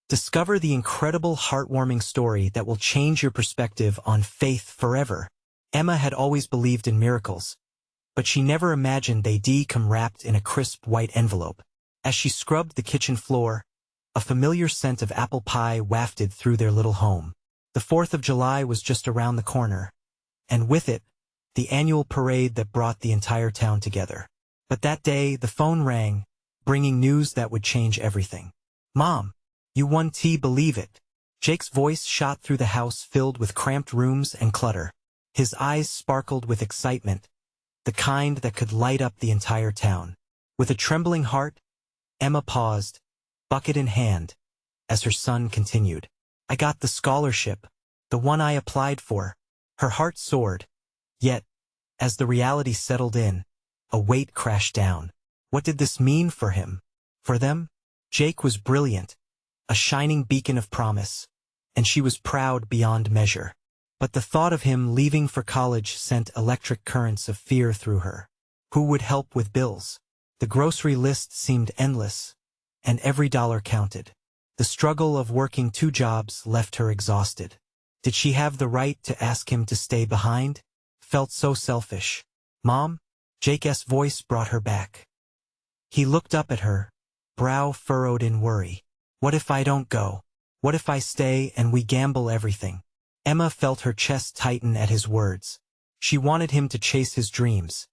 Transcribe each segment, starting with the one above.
Discover the incredible heartwarming story that will change your perspective on faith forever. Emma had always believed in miracles, but she never imagined they'd come wrapped in a crisp white envelope. As she scrubbed the kitchen floor, a familiar scent of apple pie wafted through their little home. The 4th of July was just around the corner, and with it, the annual parade that brought the entire town together. But that day, the phone rang, bringing news that would change everything. "Mom, you won believe it." Jake's voice shot through the house filled with cramped rooms and clutter. His eyes sparkled with excitement, the kind that could light up the entire town. With a trembling heart, Emma paused, bucket in hand, as her son continued. "I got the scholarship, the one I applied for." Her heart soared. Yet, as the reality settled in, a weight crashed down. What did this mean for him? For them? Jake was brilliant, a shining beacon of promise, and she was proud beyond measure. But the thought of him leaving for college sent electric currents of fear through her. Who would help with bills? The grocery list seemed endless, and every dollar counted. The struggle of working 2 jobs left her exhausted. Did she have the right to ask him to stay behind? Felt so selfish. "Mom?" Jake's voice brought her back. He looked up at her, brow furrowed in worry. "What if I don't go? What if I stay and we gamble everything?" Emma felt her chest tighten at his words. She wanted him to chase his dreams.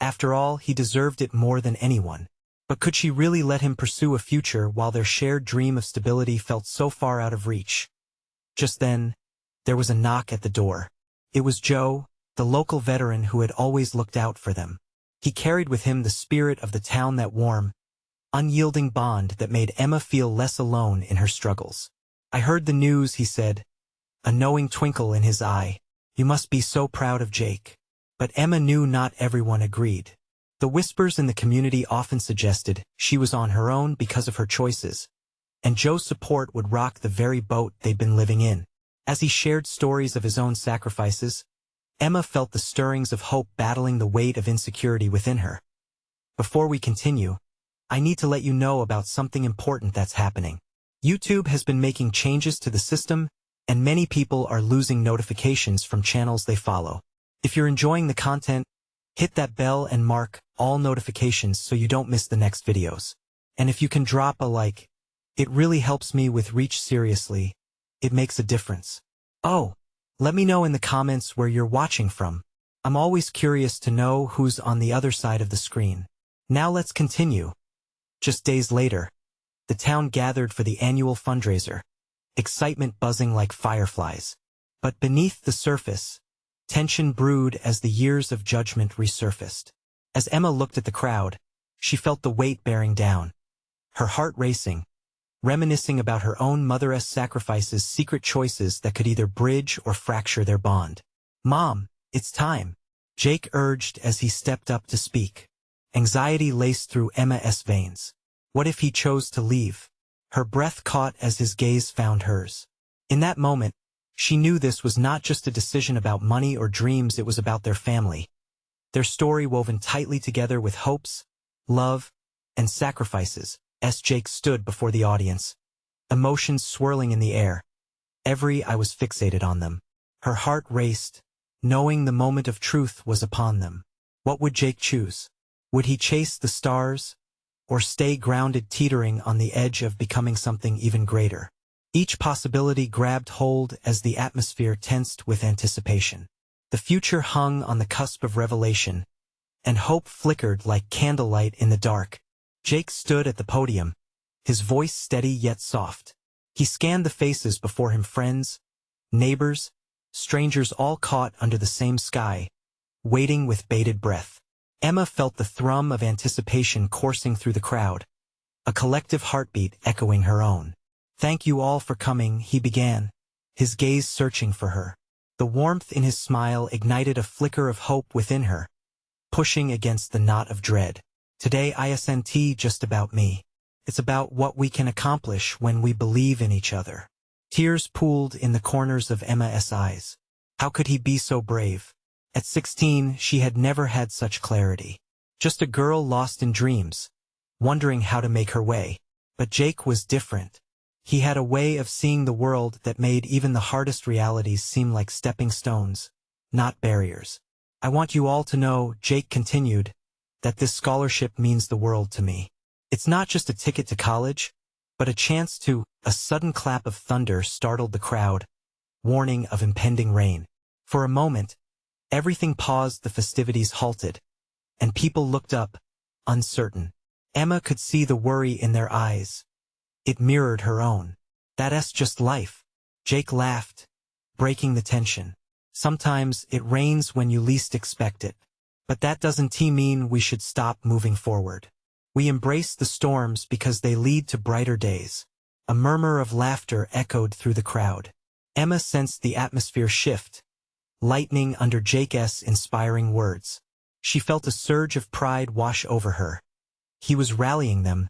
After all, he deserved it more than anyone. But could she really let him pursue a future while their shared dream of stability felt so far out of reach? Just then, there was a knock at the door. It was Joe, the local veteran who had always looked out for them. He carried with him the spirit of the town, that warm, unyielding bond that made Emma feel less alone in her struggles. "I heard the news," he said, a knowing twinkle in his eye. "You must be so proud of Jake." But Emma knew not everyone agreed. The whispers in the community often suggested she was on her own because of her choices, and Joe's support would rock the very boat they'd been living in. As he shared stories of his own sacrifices, Emma felt the stirrings of hope battling the weight of insecurity within her. Before we continue, I need to let you know about something important that's happening. YouTube has been making changes to the system, and many people are losing notifications from channels they follow. If you're enjoying the content, hit that bell and mark all notifications so you don't miss the next videos. And if you can drop a like, it really helps me with reach. Seriously, it makes a difference. Oh, let me know in the comments where you're watching from. I'm always curious to know who's on the other side of the screen. Now let's continue. Just days later, the town gathered for the annual fundraiser, excitement buzzing like fireflies. But beneath the surface, tension brewed as the years of judgment resurfaced. As Emma looked at the crowd, she felt the weight bearing down, her heart racing, reminiscing about her own mother's sacrifices, secret choices that could either bridge or fracture their bond. "Mom, it's time," Jake urged as he stepped up to speak. Anxiety laced through Emma's veins. What if he chose to leave? Her breath caught as his gaze found hers. In that moment, she knew this was not just a decision about money or dreams, it was about their family. Their story woven tightly together with hopes, love, and sacrifices. As Jake stood before the audience, emotions swirling in the air. I was fixated on them. Her heart raced, knowing the moment of truth was upon them. What would Jake choose? Would he chase the stars, or stay grounded, teetering on the edge of becoming something even greater? Each possibility grabbed hold as the atmosphere tensed with anticipation. The future hung on the cusp of revelation, and hope flickered like candlelight in the dark. Jake stood at the podium, his voice steady yet soft. He scanned the faces before him, friends, neighbors, strangers, all caught under the same sky, waiting with bated breath. Emma felt the thrum of anticipation coursing through the crowd, a collective heartbeat echoing her own. "Thank you all for coming," he began, his gaze searching for her. The warmth in his smile ignited a flicker of hope within her, pushing against the knot of dread. "Today isn't just about me. It's about what we can accomplish when we believe in each other." Tears pooled in the corners of Emma's eyes. How could he be so brave? At 16, she had never had such clarity. Just a girl lost in dreams, wondering how to make her way. But Jake was different. He had a way of seeing the world that made even the hardest realities seem like stepping stones, not barriers. I want you all to know, Jake continued, that this scholarship means the world to me. It's not just a ticket to college, but a chance to. A sudden clap of thunder startled the crowd, warning of impending rain. For a moment, everything paused, the festivities halted, and people looked up, uncertain. Emma could see the worry in their eyes. It mirrored her own. That's just life. Jake laughed, breaking the tension. Sometimes it rains when you least expect it. But that doesn't mean we should stop moving forward. We embrace the storms because they lead to brighter days. A murmur of laughter echoed through the crowd. Emma sensed the atmosphere shift, lightening under Jake's inspiring words. She felt a surge of pride wash over her. He was rallying them,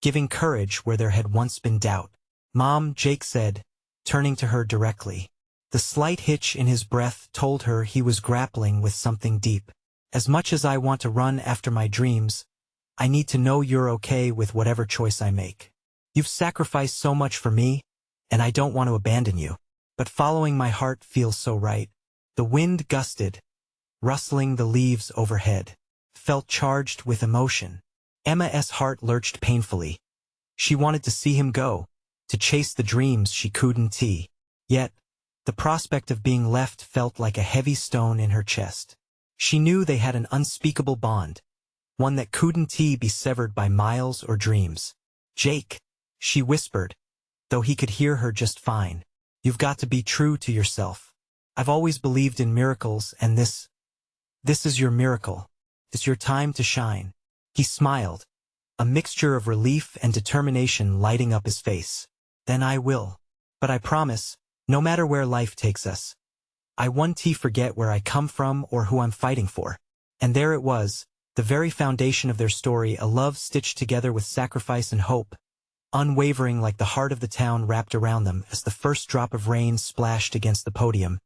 giving courage where there had once been doubt. "Mom," Jake said, turning to her directly. The slight hitch in his breath told her he was grappling with something deep. "As much as I want to run after my dreams, I need to know you're okay with whatever choice I make. You've sacrificed so much for me, and I don't want to abandon you. But following my heart feels so right." The wind gusted, rustling the leaves overhead, felt charged with emotion. Emma's heart lurched painfully. She wanted to see him go, to chase the dreams she couldn't. Yet, the prospect of being left felt like a heavy stone in her chest. She knew they had an unspeakable bond, one that couldn't be severed by miles or dreams. "Jake," she whispered, though he could hear her just fine. "You've got to be true to yourself. I've always believed in miracles, and this is your miracle. It's your time to shine." He smiled, a mixture of relief and determination lighting up his face. "Then I will. But I promise, no matter where life takes us, I won't forget where I come from or who I'm fighting for." And there it was, the very foundation of their story, a love stitched together with sacrifice and hope, unwavering like the heart of the town wrapped around them. As the first drop of rain splashed against the podium,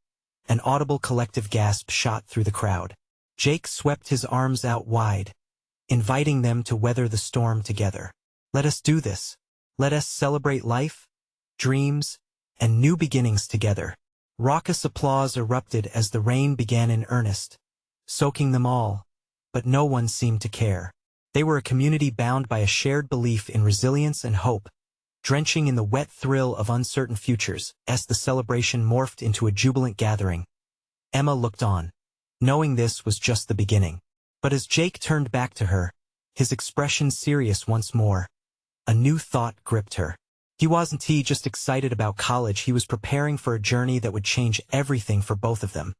an audible collective gasp shot through the crowd. Jake swept his arms out wide, inviting them to weather the storm together. "Let us do this. Let us celebrate life, dreams, and new beginnings together." Raucous applause erupted as the rain began in earnest, soaking them all, but no one seemed to care. They were a community bound by a shared belief in resilience and hope, drenching in the wet thrill of uncertain futures. As the celebration morphed into a jubilant gathering, Emma looked on, knowing this was just the beginning. But as Jake turned back to her, his expression serious once more, a new thought gripped her. He wasn't just excited about college, he was preparing for a journey that would change everything for both of them.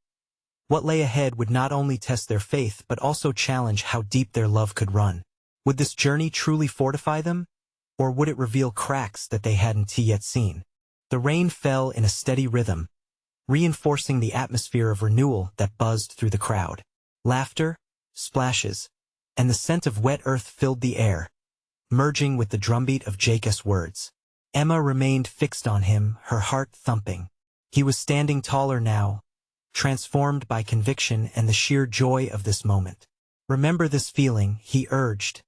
What lay ahead would not only test their faith but also challenge how deep their love could run. Would this journey truly fortify them, or would it reveal cracks that they hadn't yet seen? The rain fell in a steady rhythm, reinforcing the atmosphere of renewal that buzzed through the crowd. Laughter, splashes, and the scent of wet earth filled the air, merging with the drumbeat of Jake's words. Emma remained fixed on him, her heart thumping. He was standing taller now, transformed by conviction and the sheer joy of this moment. "Remember this feeling," he urged,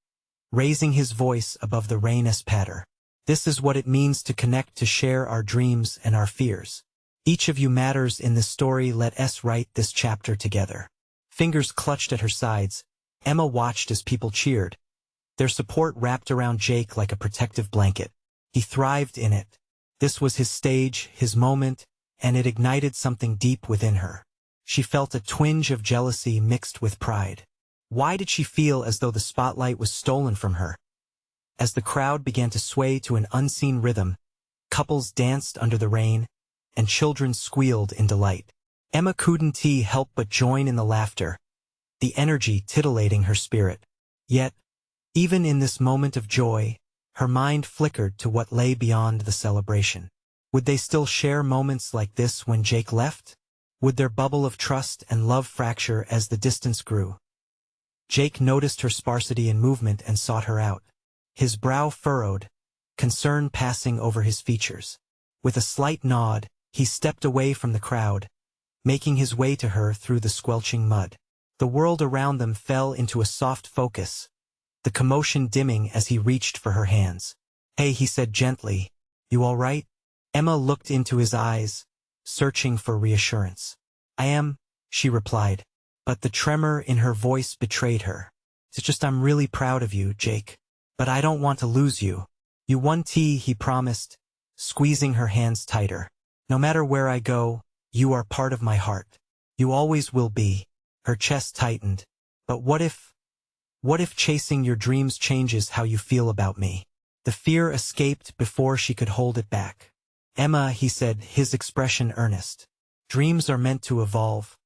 raising his voice above the rain's patter. "This is what it means to connect, to share our dreams and our fears. Each of you matters in this story. Let us write this chapter together." Fingers clutched at her sides, Emma watched as people cheered, their support wrapped around Jake like a protective blanket. He thrived in it. This was his stage, his moment, and it ignited something deep within her. She felt a twinge of jealousy mixed with pride. Why did she feel as though the spotlight was stolen from her? As the crowd began to sway to an unseen rhythm, couples danced under the rain, and children squealed in delight. Emma couldn't help but join in the laughter, the energy titillating her spirit. Yet, even in this moment of joy, her mind flickered to what lay beyond the celebration. Would they still share moments like this when Jake left? Would their bubble of trust and love fracture as the distance grew? Jake noticed her sparsity in movement and sought her out. His brow furrowed, concern passing over his features. With a slight nod, he stepped away from the crowd, making his way to her through the squelching mud. The world around them fell into a soft focus, the commotion dimming as he reached for her hands. "Hey," he said gently, You all right? Emma looked into his eyes, searching for reassurance. I am, she replied, but the tremor in her voice betrayed her. It's just I'm really proud of you, Jake. But I don't want to lose you. You won tea, he promised, squeezing her hands tighter. No matter where I go, you are part of my heart. You always will be. Her chest tightened. But what if chasing your dreams changes how you feel about me? The fear escaped before she could hold it back. Emma, he said, his expression earnest. Dreams are meant to evolve.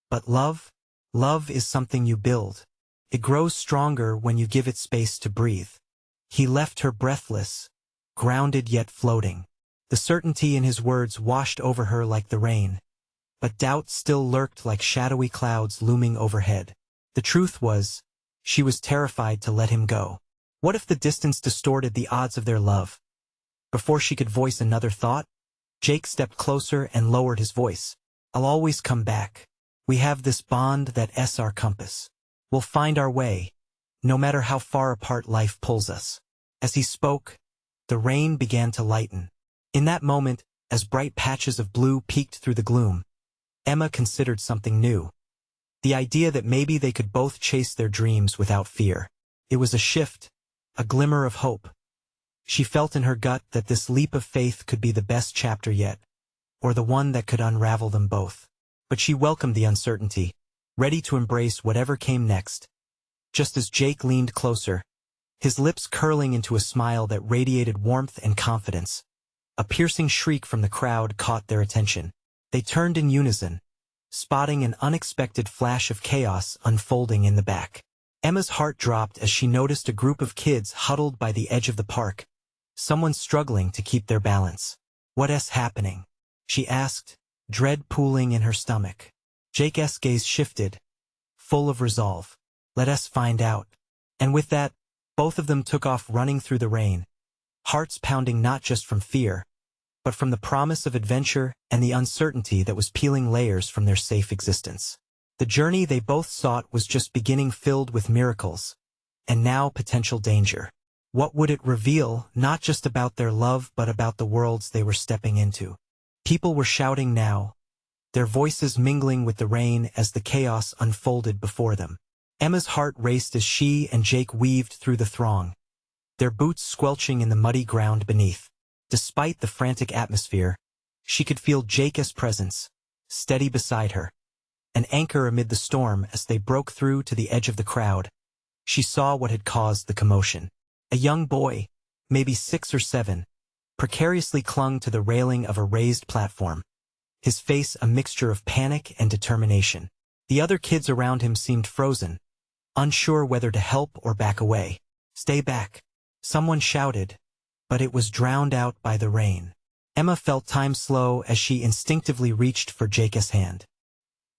But love is something you build. It grows stronger when you give it space to breathe. He left her breathless, grounded yet floating. The certainty in his words washed over her like the rain. But doubt still lurked like shadowy clouds looming overhead. The truth was, she was terrified to let him go. What if the distance distorted the odds of their love? Before she could voice another thought, Jake stepped closer and lowered his voice. I'll always come back. We have this bond that's our compass. We'll find our way, no matter how far apart life pulls us. As he spoke, the rain began to lighten. In that moment, as bright patches of blue peeked through the gloom, Emma considered something new. The idea that maybe they could both chase their dreams without fear. It was a shift, a glimmer of hope. She felt in her gut that this leap of faith could be the best chapter yet, or the one that could unravel them both. But she welcomed the uncertainty, ready to embrace whatever came next. Just as Jake leaned closer, his lips curling into a smile that radiated warmth and confidence, a piercing shriek from the crowd caught their attention. They turned in unison, spotting an unexpected flash of chaos unfolding in the back. Emma's heart dropped as she noticed a group of kids huddled by the edge of the park, someone struggling to keep their balance. What's happening? She asked, dread pooling in her stomach. Jake's gaze shifted, full of resolve. Let us find out. And with that, both of them took off running through the rain, hearts pounding not just from fear, but from the promise of adventure and the uncertainty that was peeling layers from their safe existence. The journey they both sought was just beginning, filled with miracles, and now potential danger. What would it reveal, not just about their love but about the worlds they were stepping into? People were shouting now, their voices mingling with the rain as the chaos unfolded before them. Emma's heart raced as she and Jake weaved through the throng, their boots squelching in the muddy ground beneath. Despite the frantic atmosphere, she could feel Jake's presence, steady beside her, an anchor amid the storm. As they broke through to the edge of the crowd, she saw what had caused the commotion. A young boy, maybe 6 or 7, precariously clung to the railing of a raised platform, his face a mixture of panic and determination. The other kids around him seemed frozen, unsure whether to help or back away. Stay back, someone shouted, but it was drowned out by the rain. Emma felt time slow as she instinctively reached for Jake's hand.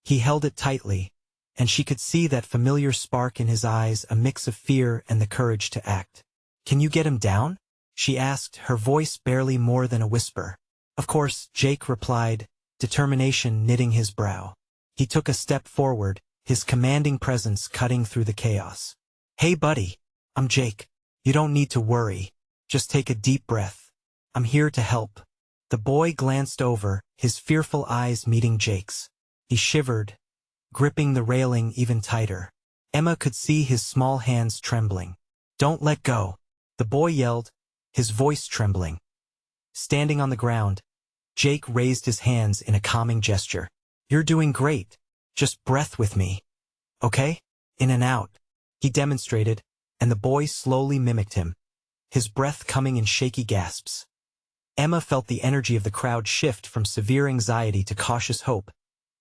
He held it tightly, and she could see that familiar spark in his eyes, a mix of fear and the courage to act. Can you get him down? She asked, her voice barely more than a whisper. Of course, Jake replied, determination knitting his brow. He took a step forward, his commanding presence cutting through the chaos. Hey buddy, I'm Jake. You don't need to worry. Just take a deep breath. I'm here to help. The boy glanced over, his fearful eyes meeting Jake's. He shivered, gripping the railing even tighter. Emma could see his small hands trembling. Don't let go, the boy yelled, his voice trembling. Standing on the ground, Jake raised his hands in a calming gesture. You're doing great. Just breath with me. Okay? In and out. He demonstrated, and the boy slowly mimicked him, his breath coming in shaky gasps. Emma felt the energy of the crowd shift from severe anxiety to cautious hope,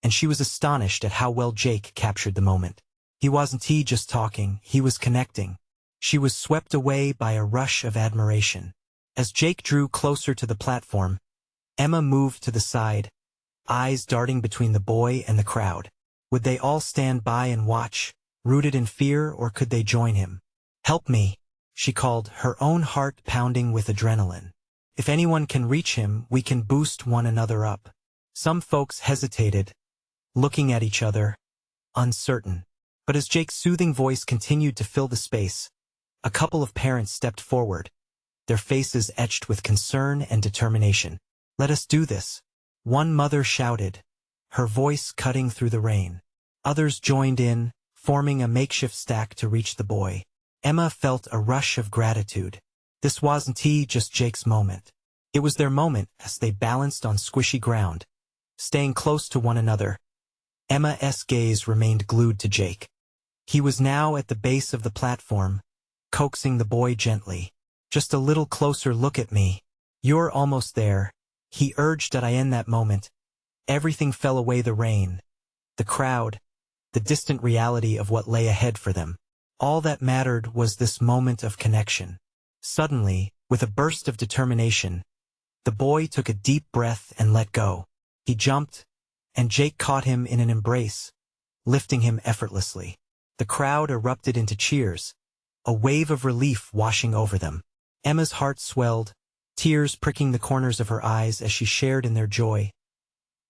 and she was astonished at how well Jake captured the moment. He wasn't just talking, he was connecting. She was swept away by a rush of admiration. As Jake drew closer to the platform, Emma moved to the side, eyes darting between the boy and the crowd. Would they all stand by and watch, rooted in fear, or could they join him? Help me, she called, her own heart pounding with adrenaline. If anyone can reach him, we can boost one another up. Some folks hesitated, looking at each other, uncertain. But as Jake's soothing voice continued to fill the space, a couple of parents stepped forward, their faces etched with concern and determination. "Let us do this," one mother shouted, her voice cutting through the rain. Others joined in, forming a makeshift stack to reach the boy. Emma felt a rush of gratitude. This wasn't just Jake's moment. It was their moment as they balanced on squishy ground. Staying close to one another, Emma's gaze remained glued to Jake. He was now at the base of the platform, coaxing the boy gently. "Just a little closer look at me. You're almost there," he urged. At that moment, everything fell away: the rain, the crowd, the distant reality of what lay ahead for them. All that mattered was this moment of connection. Suddenly, with a burst of determination, the boy took a deep breath and let go. He jumped, and Jake caught him in an embrace, lifting him effortlessly. The crowd erupted into cheers, a wave of relief washing over them. Emma's heart swelled, tears pricking the corners of her eyes as she shared in their joy.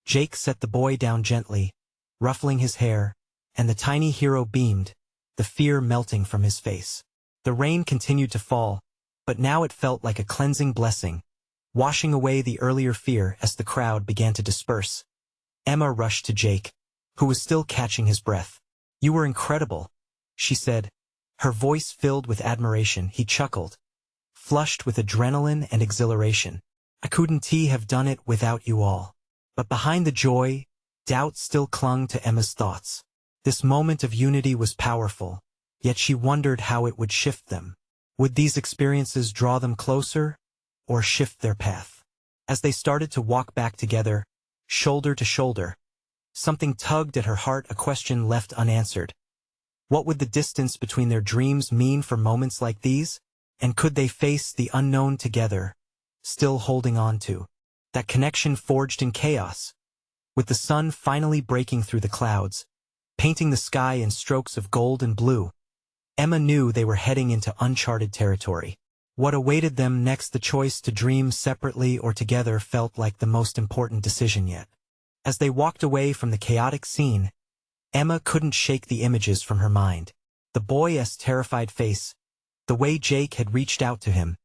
Jake set the boy down gently, ruffling his hair, and the tiny hero beamed, the fear melting from his face. The rain continued to fall, but now it felt like a cleansing blessing, washing away the earlier fear as the crowd began to disperse. Emma rushed to Jake, who was still catching his breath. "You were incredible," she said, her voice filled with admiration. He chuckled, flushed with adrenaline and exhilaration. "I couldn't have done it without you all." But behind the joy, doubt still clung to Emma's thoughts. This moment of unity was powerful, yet she wondered how it would shift them. Would these experiences draw them closer, or shift their path? As they started to walk back together, shoulder to shoulder, something tugged at her heart, a question left unanswered. What would the distance between their dreams mean for moments like these? And could they face the unknown together, still holding on to that connection forged in chaos? With the sun finally breaking through the clouds, painting the sky in strokes of gold and blue, Emma knew they were heading into uncharted territory. What awaited them next? The choice to dream separately or together felt like the most important decision yet. As they walked away from the chaotic scene, Emma couldn't shake the images from her mind. The boy's terrified face, the way Jake had reached out to him,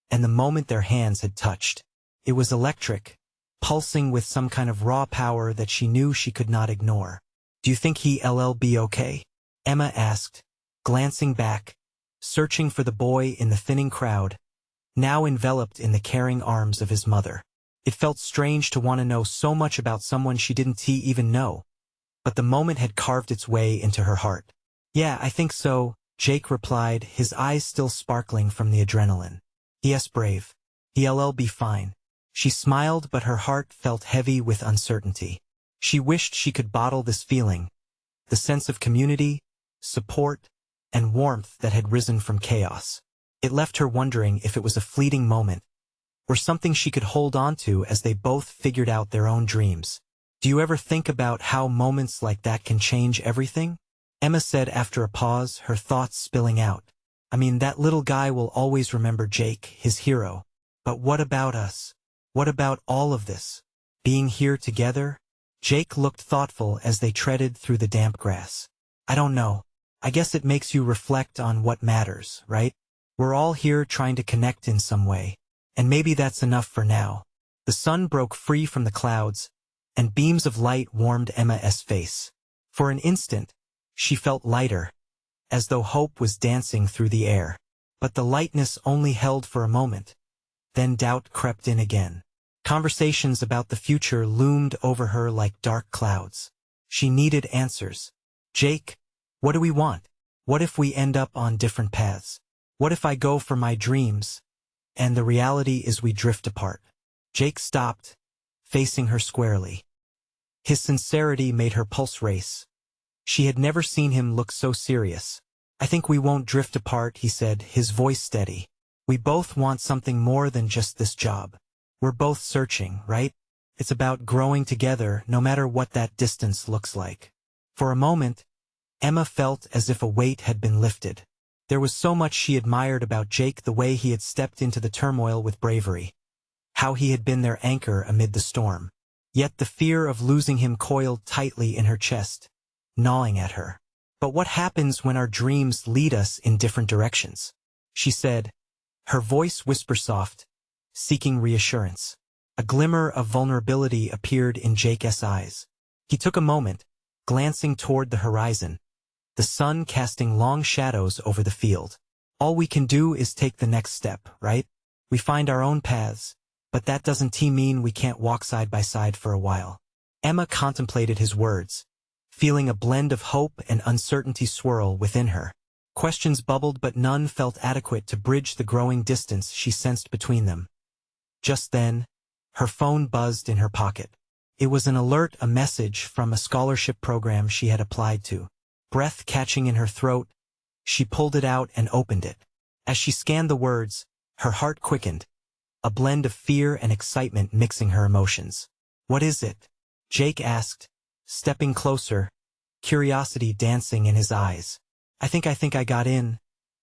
and the moment their hands had touched. It was electric, pulsing with some kind of raw power that she knew she could not ignore. "Do you think he'll be okay?" Emma asked, glancing back, searching for the boy in the thinning crowd, now enveloped in the caring arms of his mother. It felt strange to want to know so much about someone she didn't even know, but the moment had carved its way into her heart. "Yeah, I think so," Jake replied, his eyes still sparkling from the adrenaline. "Yes, brave. He'll be fine." She smiled, but her heart felt heavy with uncertainty. She wished she could bottle this feeling, the sense of community, support, and warmth that had risen from chaos. It left her wondering if it was a fleeting moment, or something she could hold on to as they both figured out their own dreams. "Do you ever think about how moments like that can change everything?" Emma said after a pause, her thoughts spilling out. "I mean, that little guy will always remember Jake, his hero. But what about us? What about all of this? Being here together?" Jake looked thoughtful as they treaded through the damp grass. "I don't know. I guess it makes you reflect on what matters, right? We're all here trying to connect in some way, and maybe that's enough for now." The sun broke free from the clouds, and beams of light warmed Emma's face. For an instant, she felt lighter, as though hope was dancing through the air. But the lightness only held for a moment. Then doubt crept in again. Conversations about the future loomed over her like dark clouds. She needed answers. "Jake, what do we want? What if we end up on different paths? What if I go for my dreams, and the reality is we drift apart?" Jake stopped, facing her squarely. His sincerity made her pulse race. She had never seen him look so serious. "I think we won't drift apart," he said, his voice steady. "We both want something more than just this job. We're both searching, right? It's about growing together, no matter what that distance looks like." For a moment, Emma felt as if a weight had been lifted. There was so much she admired about Jake, the way he had stepped into the turmoil with bravery, how he had been their anchor amid the storm. Yet the fear of losing him coiled tightly in her chest, gnawing at her. "But what happens when our dreams lead us in different directions?" she said, Her voice whisper-soft, seeking reassurance. A glimmer of vulnerability appeared in Jake's eyes. He took a moment, glancing toward the horizon, the sun casting long shadows over the field. All we can do is take the next step, right? We find our own paths, but that doesn't mean we can't walk side by side for a while. Emma contemplated his words, feeling a blend of hope and uncertainty swirl within her. Questions bubbled, but none felt adequate to bridge the growing distance she sensed between them. Just then, her phone buzzed in her pocket. It was an alert, a message from a scholarship program she had applied to. Breath catching in her throat, she pulled it out and opened it. As she scanned the words, her heart quickened, a blend of fear and excitement mixing her emotions. "What is it?" Jake asked, stepping closer, curiosity dancing in his eyes. I think I got in,"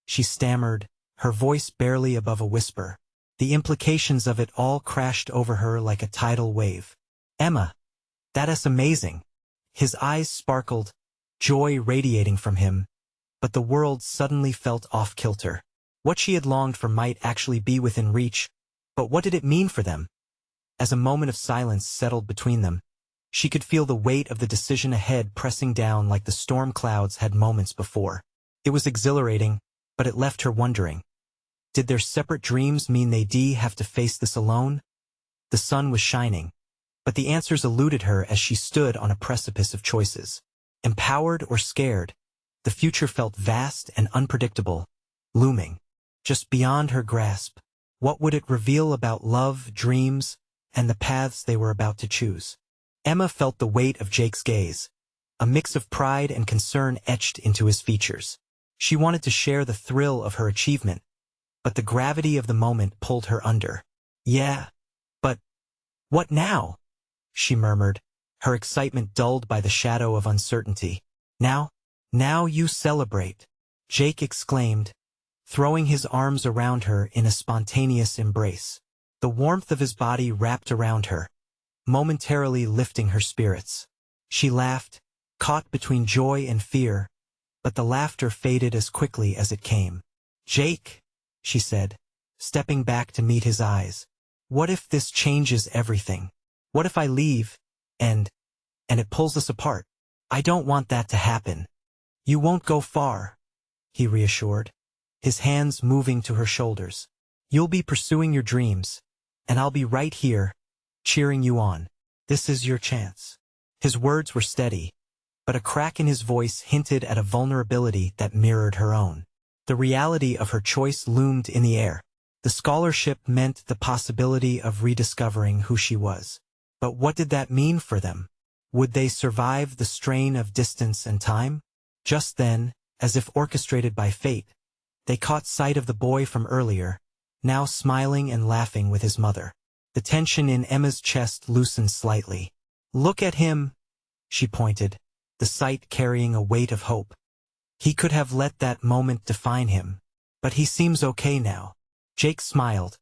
she stammered, her voice barely above a whisper. The implications of it all crashed over her like a tidal wave. "Emma, that's amazing." His eyes sparkled, joy radiating from him, but the world suddenly felt off-kilter. What she had longed for might actually be within reach, but what did it mean for them? As a moment of silence settled between them, she could feel the weight of the decision ahead pressing down like the storm clouds had moments before. It was exhilarating, but it left her wondering. Did their separate dreams mean they'd have to face this alone? The sun was shining, but the answers eluded her as she stood on a precipice of choices. Empowered or scared, the future felt vast and unpredictable, looming, just beyond her grasp. What would it reveal about love, dreams, and the paths they were about to choose? Emma felt the weight of Jake's gaze, a mix of pride and concern etched into his features. She wanted to share the thrill of her achievement, but the gravity of the moment pulled her under. "Yeah, but what now?" she murmured, her excitement dulled by the shadow of uncertainty. Now you celebrate," Jake exclaimed, throwing his arms around her in a spontaneous embrace. The warmth of his body wrapped around her, momentarily lifting her spirits. She laughed, caught between joy and fear, but the laughter faded as quickly as it came. "Jake," she said, stepping back to meet his eyes. "What if this changes everything? What if I leave, and it pulls us apart? I don't want that to happen." "You won't go far," he reassured, his hands moving to her shoulders. "You'll be pursuing your dreams, and I'll be right here, cheering you on. This is your chance." His words were steady, but a crack in his voice hinted at a vulnerability that mirrored her own. The reality of her choice loomed in the air. The scholarship meant the possibility of rediscovering who she was. But what did that mean for them? Would they survive the strain of distance and time? Just then, as if orchestrated by fate, they caught sight of the boy from earlier, now smiling and laughing with his mother. The tension in Emma's chest loosened slightly. "Look at him," she pointed, the sight carrying a weight of hope. "He could have let that moment define him, but he seems okay now." Jake smiled,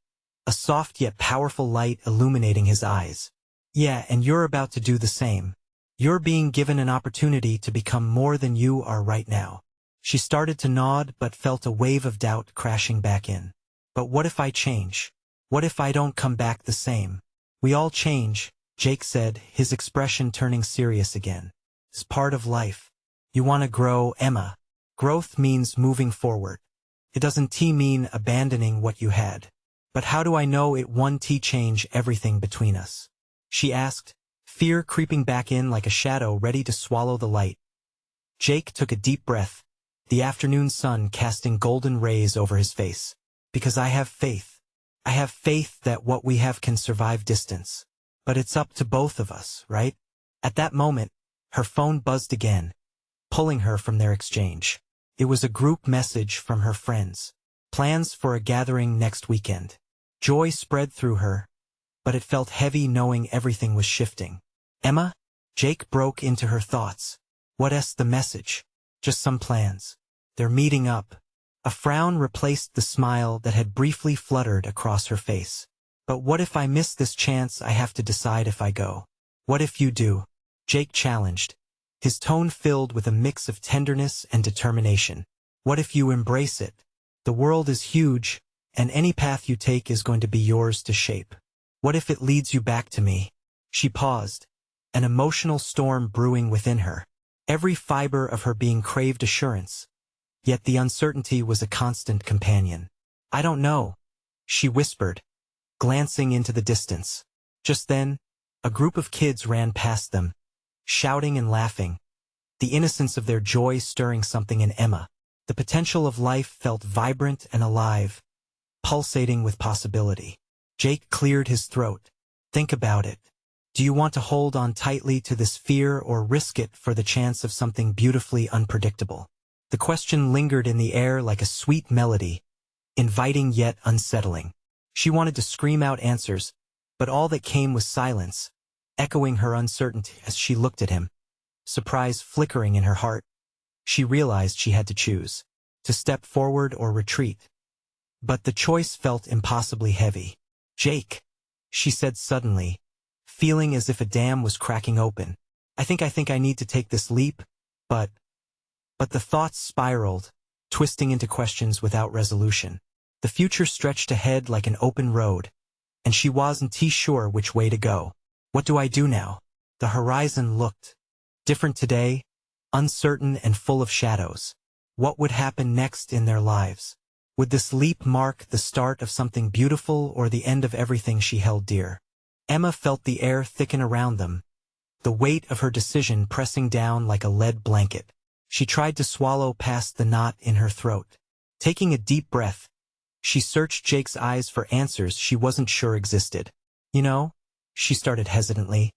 a soft yet powerful light illuminating his eyes. "Yeah, and you're about to do the same. You're being given an opportunity to become more than you are right now." She started to nod but felt a wave of doubt crashing back in. "But what if I change? What if I don't come back the same?" "We all change," Jake said, his expression turning serious again. "It's part of life. You want to grow, Emma. Growth means moving forward. It doesn't mean abandoning what you had. But how do I know it won't change everything between us?" she asked, fear creeping back in like a shadow ready to swallow the light. Jake took a deep breath, the afternoon sun casting golden rays over his face. "Because I have faith. I have faith that what we have can survive distance. But it's up to both of us, right?" At that moment, her phone buzzed again, pulling her from their exchange. It was a group message from her friends. Plans for a gathering next weekend. Joy spread through her, but it felt heavy knowing everything was shifting. "Emma?" Jake broke into her thoughts. "What's the message?" "Just some plans. They're meeting up." A frown replaced the smile that had briefly fluttered across her face. "But what if I miss this chance? I have to decide if I go." "What if you do?" Jake challenged, his tone filled with a mix of tenderness and determination. "What if you embrace it? The world is huge, and any path you take is going to be yours to shape. What if it leads you back to me? She paused, an emotional storm brewing within her. Every fiber of her being craved assurance, yet the uncertainty was a constant companion. I don't know, she whispered, glancing into the distance. Just then, a group of kids ran past them, shouting and laughing, the innocence of their joy stirring something in Emma. The potential of life felt vibrant and alive, pulsating with possibility. Jake cleared his throat. Think about it. Do you want to hold on tightly to this fear or risk it for the chance of something beautifully unpredictable? The question lingered in the air like a sweet melody, inviting yet unsettling. She wanted to scream out answers, but all that came was silence, echoing her uncertainty as she looked at him, surprise flickering in her heart. She realized she had to choose, to step forward or retreat. But the choice felt impossibly heavy. Jake, she said suddenly, feeling as if a dam was cracking open. I think I need to take this leap, but the thoughts spiraled, twisting into questions without resolution. The future stretched ahead like an open road, and she wasn't sure which way to go. What do I do now? The horizon looked different today, uncertain and full of shadows. What would happen next in their lives? Would this leap mark the start of something beautiful or the end of everything she held dear? Emma felt the air thicken around them, the weight of her decision pressing down like a lead blanket. She tried to swallow past the knot in her throat. Taking a deep breath, she searched Jake's eyes for answers she wasn't sure existed. You know, she started hesitantly,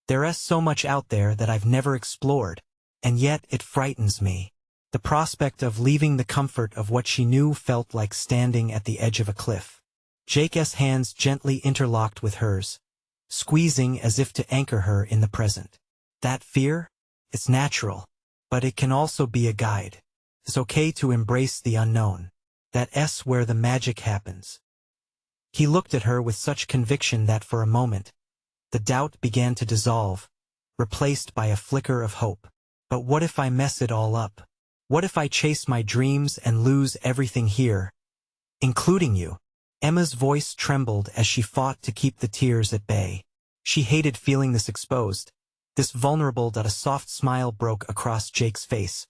there's so much out there that I've never explored, and yet it frightens me. The prospect of leaving the comfort of what she knew felt like standing at the edge of a cliff. Jake's hands gently interlocked with hers, squeezing as if to anchor her in the present. That fear? It's natural, but it can also be a guide. It's okay to embrace the unknown. That's where the magic happens. He looked at her with such conviction that for a moment, the doubt began to dissolve, replaced by a flicker of hope. But what if I mess it all up? What if I chase my dreams and lose everything here, including you? Emma's voice trembled as she fought to keep the tears at bay. She hated feeling this exposed, this vulnerable. A soft smile broke across Jake's face.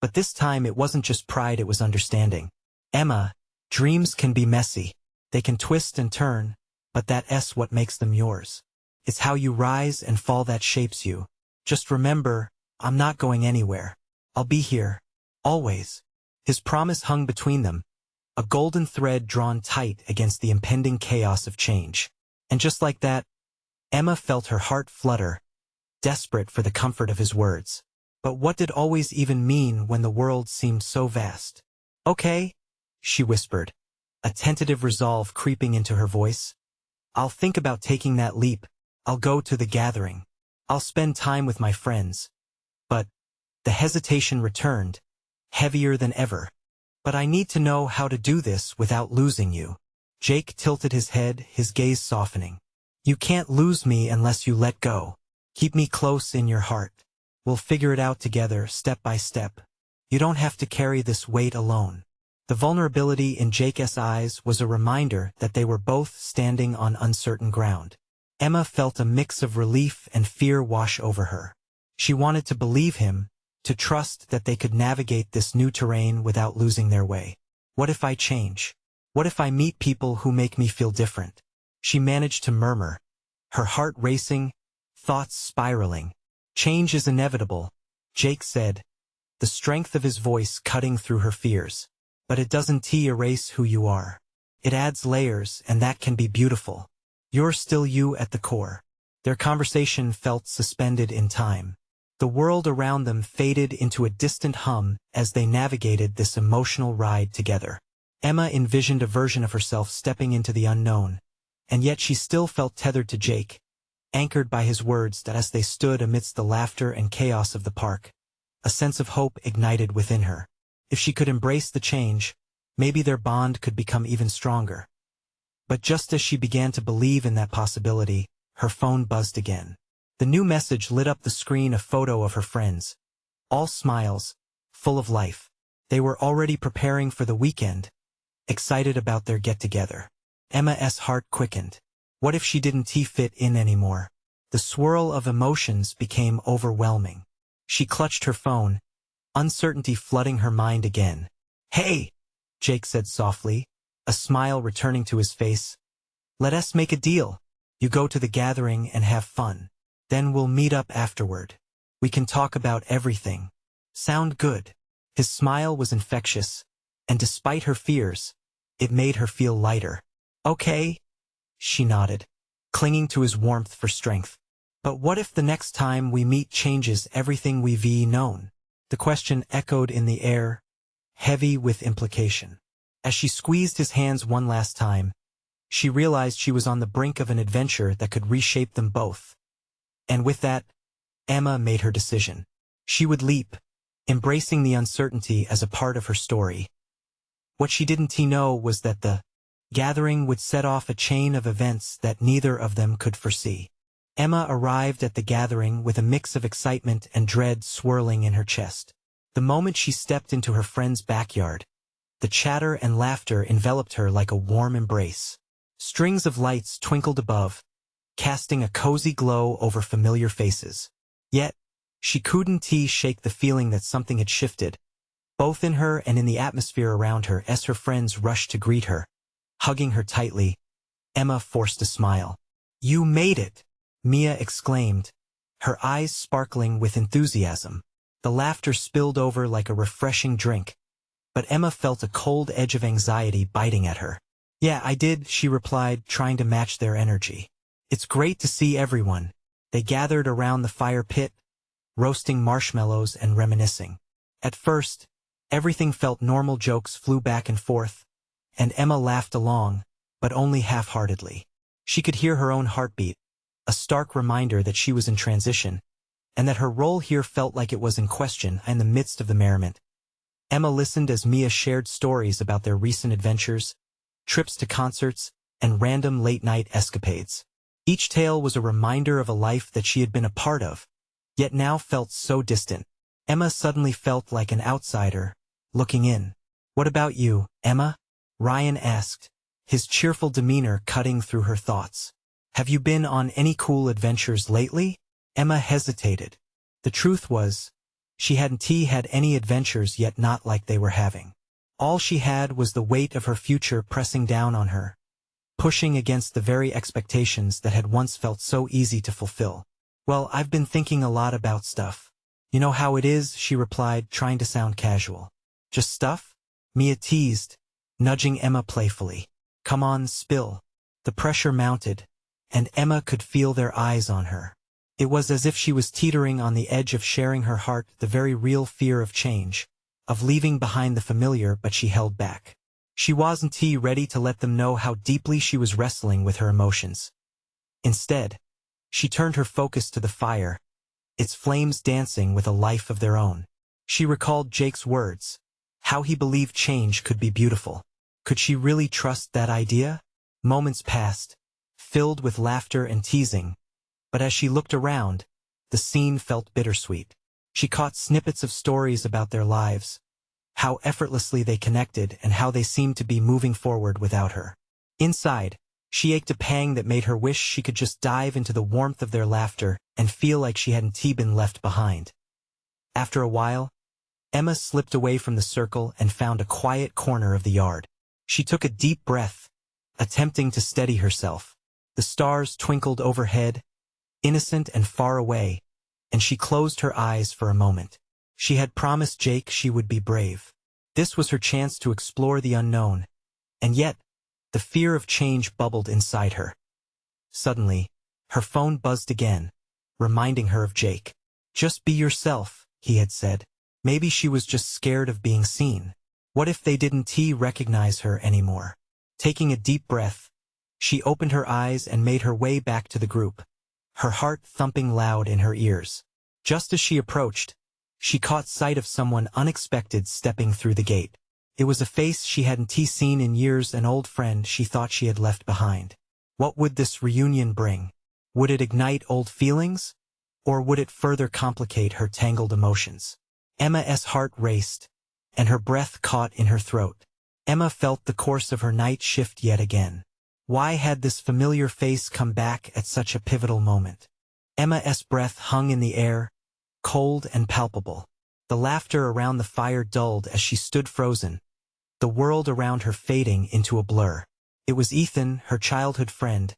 But this time it wasn't just pride, it was understanding. Emma, dreams can be messy. They can twist and turn, but that's what makes them yours. It's how you rise and fall that shapes you. Just remember, I'm not going anywhere. I'll be here, always. His promise hung between them, a golden thread drawn tight against the impending chaos of change. And just like that, Emma felt her heart flutter, desperate for the comfort of his words. But what did always even mean when the world seemed so vast? Okay, she whispered, a tentative resolve creeping into her voice. I'll think about taking that leap. I'll go to the gathering. I'll spend time with my friends. But the hesitation returned, heavier than ever. But I need to know how to do this without losing you. Jake tilted his head, his gaze softening. You can't lose me unless you let go. Keep me close in your heart. We'll figure it out together, step by step. You don't have to carry this weight alone. The vulnerability in Jake's eyes was a reminder that they were both standing on uncertain ground. Emma felt a mix of relief and fear wash over her. She wanted to believe him, to trust that they could navigate this new terrain without losing their way. What if I change? What if I meet people who make me feel different? She managed to murmur, her heart racing, thoughts spiraling. Change is inevitable, Jake said, the strength of his voice cutting through her fears. But it doesn't erase who you are. It adds layers, and that can be beautiful. You're still you at the core. Their conversation felt suspended in time. The world around them faded into a distant hum as they navigated this emotional ride together. Emma envisioned a version of herself stepping into the unknown, and yet she still felt tethered to Jake, anchored by his words. That as they stood amidst the laughter and chaos of the park, a sense of hope ignited within her. If she could embrace the change, maybe their bond could become even stronger. But just as she began to believe in that possibility, her phone buzzed again. The new message lit up the screen, a photo of her friends. All smiles, full of life. They were already preparing for the weekend, excited about their get-together. Emma's heart quickened. What if she didn't fit in anymore? The swirl of emotions became overwhelming. She clutched her phone, uncertainty flooding her mind again. "Hey," Jake said softly, a smile returning to his face. "Let us make a deal. You go to the gathering and have fun. Then we'll meet up afterward. We can talk about everything. Sound good?" His smile was infectious, and despite her fears, it made her feel lighter. "Okay," she nodded, clinging to his warmth for strength. "But what if the next time we meet changes everything we've known?" The question echoed in the air, heavy with implication. As she squeezed his hands one last time, she realized she was on the brink of an adventure that could reshape them both. And with that, Emma made her decision. She would leap, embracing the uncertainty as a part of her story. What she didn't know was that the gathering would set off a chain of events that neither of them could foresee. Emma arrived at the gathering with a mix of excitement and dread swirling in her chest. The moment she stepped into her friend's backyard, the chatter and laughter enveloped her like a warm embrace. Strings of lights twinkled above, casting a cozy glow over familiar faces. Yet, she couldn't shake the feeling that something had shifted, both in her and in the atmosphere around her as her friends rushed to greet her. Hugging her tightly, Emma forced a smile. "You made it!" Mia exclaimed, her eyes sparkling with enthusiasm. The laughter spilled over like a refreshing drink, but Emma felt a cold edge of anxiety biting at her. "Yeah, I did," she replied, trying to match their energy. "It's great to see everyone." They gathered around the fire pit, roasting marshmallows and reminiscing. At first, everything felt normal. Jokes flew back and forth, and Emma laughed along, but only half-heartedly. She could hear her own heartbeat, a stark reminder that she was in transition, and that her role here felt like it was in question in the midst of the merriment. Emma listened as Mia shared stories about their recent adventures, trips to concerts, and random late-night escapades. Each tale was a reminder of a life that she had been a part of, yet now felt so distant. Emma suddenly felt like an outsider, looking in. "What about you, Emma?" Ryan asked, his cheerful demeanor cutting through her thoughts. "Have you been on any cool adventures lately?" Emma hesitated. The truth was, she hadn't had any adventures yet, not like they were having. All she had was the weight of her future pressing down on her, pushing against the very expectations that had once felt so easy to fulfill. "Well, I've been thinking a lot about stuff. You know how it is," she replied, trying to sound casual. "Just stuff?" Mia teased, nudging Emma playfully. "Come on, spill." The pressure mounted, and Emma could feel their eyes on her. It was as if she was teetering on the edge of sharing her heart, the very real fear of change, of leaving behind the familiar, but she held back. She wasn't ready to let them know how deeply she was wrestling with her emotions. Instead, she turned her focus to the fire, its flames dancing with a life of their own. She recalled Jake's words, how he believed change could be beautiful. Could she really trust that idea? Moments passed, filled with laughter and teasing, but as she looked around, the scene felt bittersweet. She caught snippets of stories about their lives, how effortlessly they connected and how they seemed to be moving forward without her. Inside, she ached a pang that made her wish she could just dive into the warmth of their laughter and feel like she hadn't been left behind. After a while, Emma slipped away from the circle and found a quiet corner of the yard. She took a deep breath, attempting to steady herself. The stars twinkled overhead, innocent and far away, and she closed her eyes for a moment. She had promised Jake she would be brave. This was her chance to explore the unknown, and yet, the fear of change bubbled inside her. Suddenly, her phone buzzed again, reminding her of Jake. "Just be yourself," he had said. Maybe she was just scared of being seen. What if they didn't recognize her anymore? Taking a deep breath, she opened her eyes and made her way back to the group, her heart thumping loud in her ears. Just as she approached, she caught sight of someone unexpected stepping through the gate. It was a face she hadn't seen in years, an old friend she thought she had left behind. What would this reunion bring? Would it ignite old feelings? Or would it further complicate her tangled emotions? Emma's heart raced, and her breath caught in her throat. Emma felt the course of her night shift yet again. Why had this familiar face come back at such a pivotal moment? Emma's breath hung in the air, cold and palpable. The laughter around the fire dulled as she stood frozen, the world around her fading into a blur. It was Ethan, her childhood friend,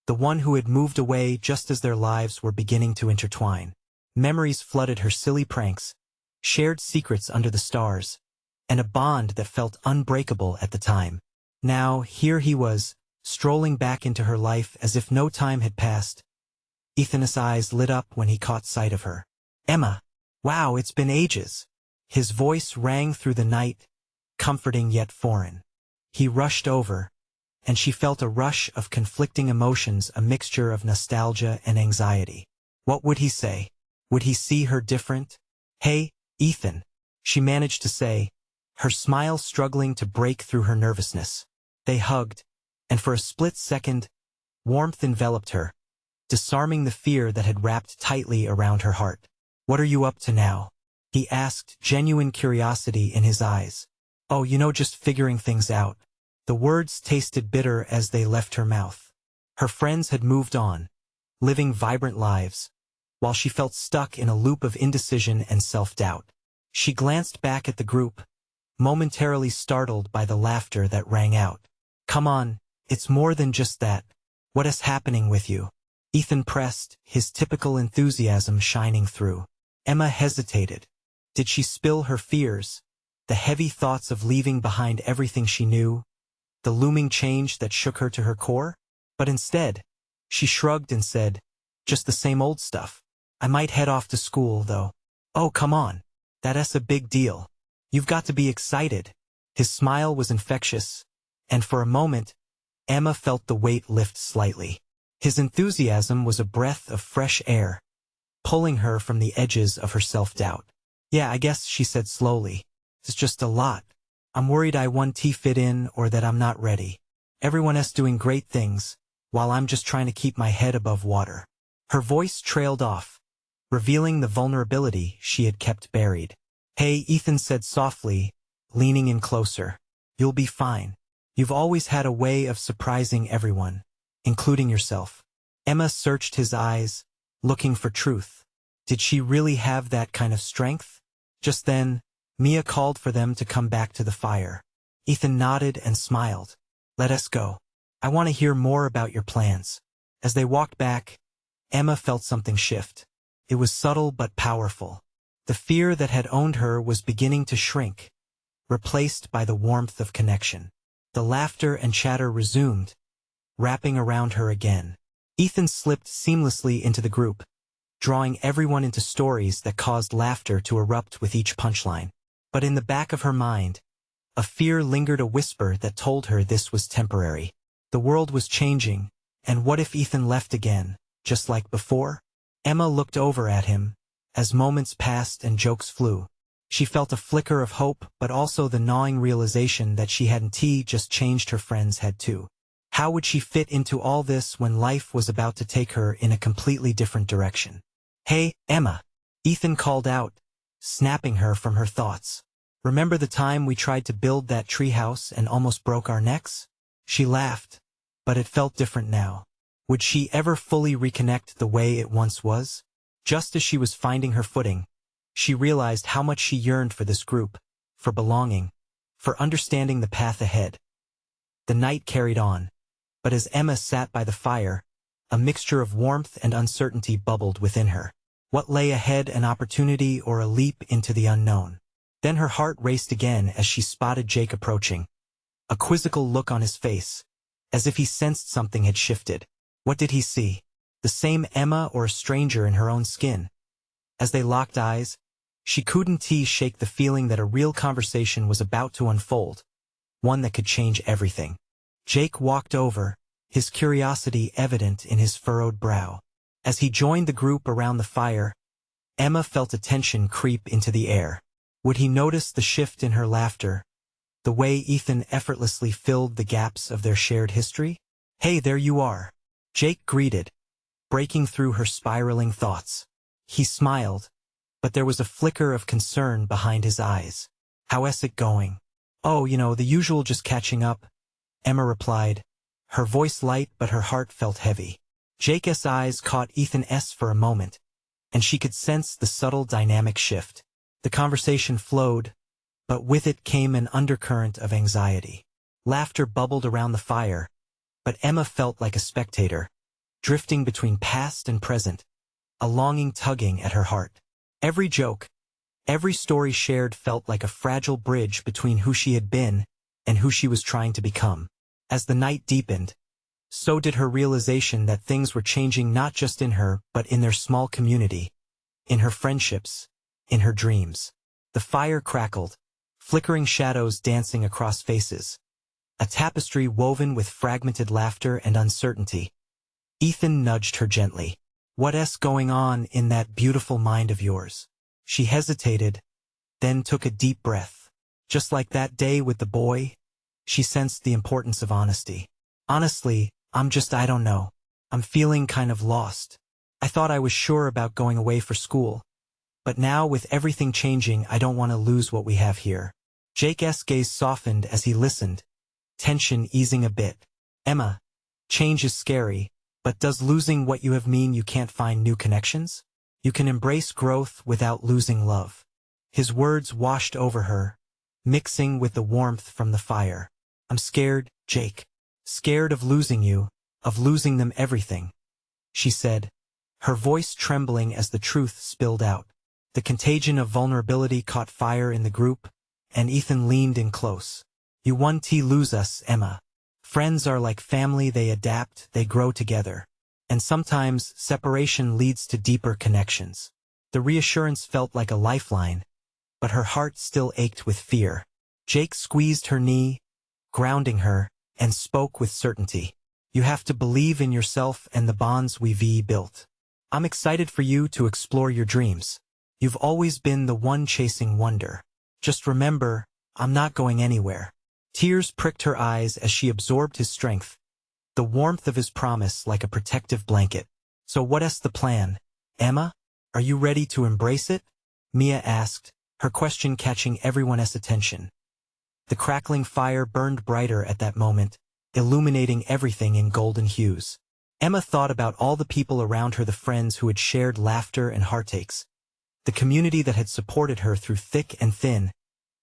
the one who had moved away just as their lives were beginning to intertwine. Memories flooded her silly pranks, shared secrets under the stars, and a bond that felt unbreakable at the time. Now, here he was, strolling back into her life as if no time had passed. Ethan's eyes lit up when he caught sight of her. "Emma! Wow, it's been ages!" His voice rang through the night, comforting yet foreign. He rushed over, and she felt a rush of conflicting emotions, a mixture of nostalgia and anxiety. What would he say? Would he see her different? "Hey, Ethan," she managed to say, her smile struggling to break through her nervousness. They hugged, and for a split second, warmth enveloped her, disarming the fear that had wrapped tightly around her heart. "What are you up to now?" he asked, genuine curiosity in his eyes. "Oh, just figuring things out." The words tasted bitter as they left her mouth. Her friends had moved on, living vibrant lives, while she felt stuck in a loop of indecision and self-doubt. She glanced back at the group, momentarily startled by the laughter that rang out. "Come on, it's more than just that. What is happening with you?" Ethan pressed, his typical enthusiasm shining through. Emma hesitated. Did she spill her fears, the heavy thoughts of leaving behind everything she knew, the looming change that shook her to her core? But instead, she shrugged and said, "Just the same old stuff. I might head off to school, though." "Oh, come on. That's a big deal. You've got to be excited." His smile was infectious, and for a moment, Emma felt the weight lift slightly. His enthusiasm was a breath of fresh air, pulling her from the edges of her self-doubt. "Yeah, I guess," she said slowly. "It's just a lot. I'm worried I won't fit in or that I'm not ready. Everyone else doing great things, while I'm just trying to keep my head above water." Her voice trailed off, revealing the vulnerability she had kept buried. "Hey," Ethan said softly, leaning in closer. "You'll be fine. You've always had a way of surprising everyone, including yourself." Emma searched his eyes, looking for truth. Did she really have that kind of strength? Just then, Mia called for them to come back to the fire. Ethan nodded and smiled. "Let us go. I want to hear more about your plans." As they walked back, Emma felt something shift. It was subtle but powerful. The fear that had owned her was beginning to shrink, replaced by the warmth of connection. The laughter and chatter resumed, wrapping around her again. Ethan slipped seamlessly into the group, drawing everyone into stories that caused laughter to erupt with each punchline. But in the back of her mind, a fear lingered, a whisper that told her this was temporary. The world was changing, and what if Ethan left again, just like before? Emma looked over at him, as moments passed and jokes flew. She felt a flicker of hope, but also the gnawing realization that she hadn't just changed, her friends had too. How would she fit into all this when life was about to take her in a completely different direction? "Hey, Emma," Ethan called out, snapping her from her thoughts. "Remember the time we tried to build that treehouse and almost broke our necks?" She laughed, but it felt different now. Would she ever fully reconnect the way it once was? Just as she was finding her footing, she realized how much she yearned for this group, for belonging, for understanding the path ahead. The night carried on, but as Emma sat by the fire, a mixture of warmth and uncertainty bubbled within her. What lay ahead, an opportunity or a leap into the unknown? Then her heart raced again as she spotted Jake approaching, a quizzical look on his face, as if he sensed something had shifted. What did he see? The same Emma or a stranger in her own skin? As they locked eyes, she couldn't shake the feeling that a real conversation was about to unfold, one that could change everything. Jake walked over, his curiosity evident in his furrowed brow. As he joined the group around the fire, Emma felt a tension creep into the air. Would he notice the shift in her laughter, the way Ethan effortlessly filled the gaps of their shared history? "Hey, there you are," Jake greeted, breaking through her spiraling thoughts. He smiled, but there was a flicker of concern behind his eyes. "How's it going?" Oh, the usual, just catching up, Emma replied, her voice light but her heart felt heavy. Jake's eyes caught Ethan's for a moment, and she could sense the subtle dynamic shift. The conversation flowed, but with it came an undercurrent of anxiety. Laughter bubbled around the fire, but Emma felt like a spectator, drifting between past and present, a longing tugging at her heart. Every joke, every story shared felt like a fragile bridge between who she had been and who she was trying to become. As the night deepened, so did her realization that things were changing not just in her but in their small community, in her friendships, in her dreams. The fire crackled, flickering shadows dancing across faces, a tapestry woven with fragmented laughter and uncertainty. Ethan nudged her gently. "What's going on in that beautiful mind of yours?" She hesitated, then took a deep breath. Just like that day with the boy, she sensed the importance of honesty. "Honestly, I don't know. I'm feeling kind of lost. I thought I was sure about going away for school. But now with everything changing, I don't want to lose what we have here." Jake's gaze softened as he listened, tension easing a bit. "Emma, change is scary, but does losing what you have mean you can't find new connections? You can embrace growth without losing love." His words washed over her, mixing with the warmth from the fire. "I'm scared, Jake. Scared of losing you, of losing them everything," she said, her voice trembling as the truth spilled out. The contagion of vulnerability caught fire in the group, and Ethan leaned in close. "You won't lose us, Emma. Friends are like family, they adapt, they grow together. And sometimes separation leads to deeper connections." The reassurance felt like a lifeline, but her heart still ached with fear. Jake squeezed her knee, grounding her, and spoke with certainty. "You have to believe in yourself and the bonds we've built. I'm excited for you to explore your dreams. You've always been the one chasing wonder. Just remember, I'm not going anywhere." Tears pricked her eyes as she absorbed his strength, the warmth of his promise like a protective blanket. "So what's the plan, Emma? Are you ready to embrace it?" Mia asked, her question catching everyone's attention. The crackling fire burned brighter at that moment, illuminating everything in golden hues. Emma thought about all the people around her, the friends who had shared laughter and heartaches, the community that had supported her through thick and thin,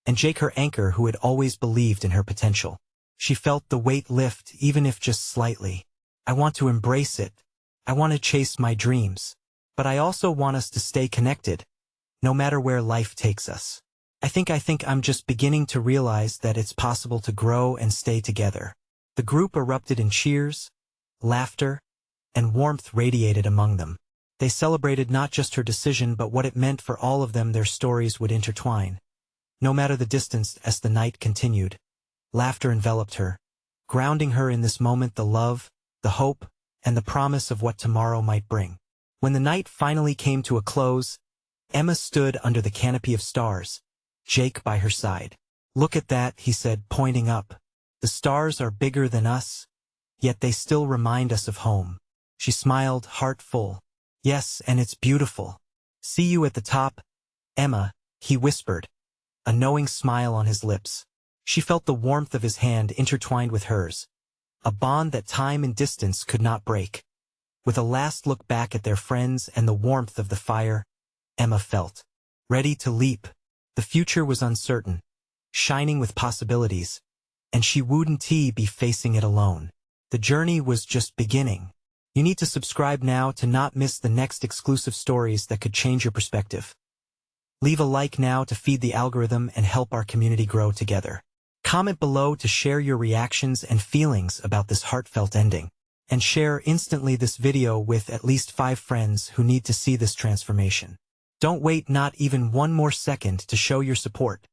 and Jake, her anchor, who had always believed in her potential. She felt the weight lift, even if just slightly. "I want to embrace it. I want to chase my dreams. But I also want us to stay connected, no matter where life takes us. I think I'm just beginning to realize that it's possible to grow and stay together." The group erupted in cheers, laughter, and warmth radiated among them. They celebrated not just her decision but what it meant for all of them. Their stories would intertwine, no matter the distance. As the night continued, laughter enveloped her, grounding her in this moment, the love, the hope, and the promise of what tomorrow might bring. When the night finally came to a close, Emma stood under the canopy of stars, Jake by her side. "Look at that," he said, pointing up. "The stars are bigger than us, yet they still remind us of home." She smiled, heart full. "Yes, and it's beautiful. See you at the top, Emma," he whispered, a knowing smile on his lips. She felt the warmth of his hand intertwined with hers, a bond that time and distance could not break. With a last look back at their friends and the warmth of the fire, Emma felt ready to leap. The future was uncertain, shining with possibilities, and she wouldn't be facing it alone. The journey was just beginning. You need to subscribe now to not miss the next exclusive stories that could change your perspective. Leave a like now to feed the algorithm and help our community grow together. Comment below to share your reactions and feelings about this heartfelt ending. And share instantly this video with at least 5 friends who need to see this transformation. Don't wait not even one more second to show your support.